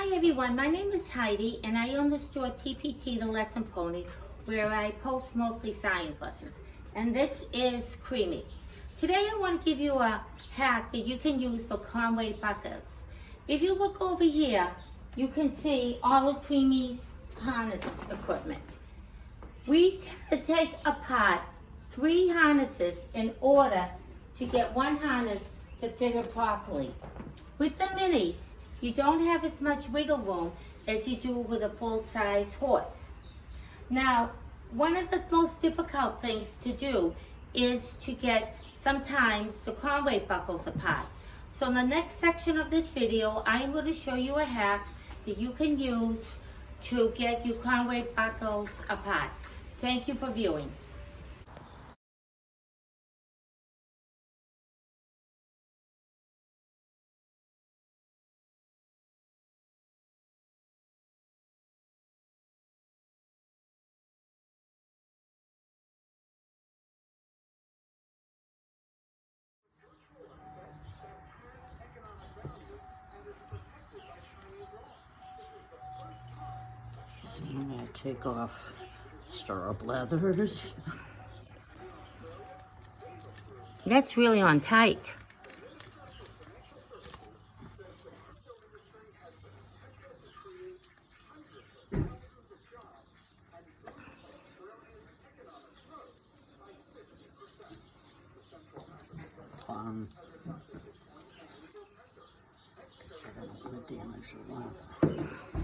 Hi everyone, my name is Heidi and I own the store TPT The Lesson Pony, where I post mostly science lessons. And this is Creamy. Today I want to give you a hack that you can use for Conway buckles. If you look over here, you can see all of Creamy's harness equipment. We have to take apart 3 harnesses in order to get one harness to fit it properly. With the minis, you don't have as much wiggle room as you do with a full-size horse. Now, one of the most difficult things to do is to get sometimes the Conway buckles apart. So in the next section of this video, I'm going to show you a hack that you can use to get your Conway buckles apart. Thank you for viewing. So I'm going to take off stirrup leathers. That's really on tight. Fun. Because I don't want to damage the leather.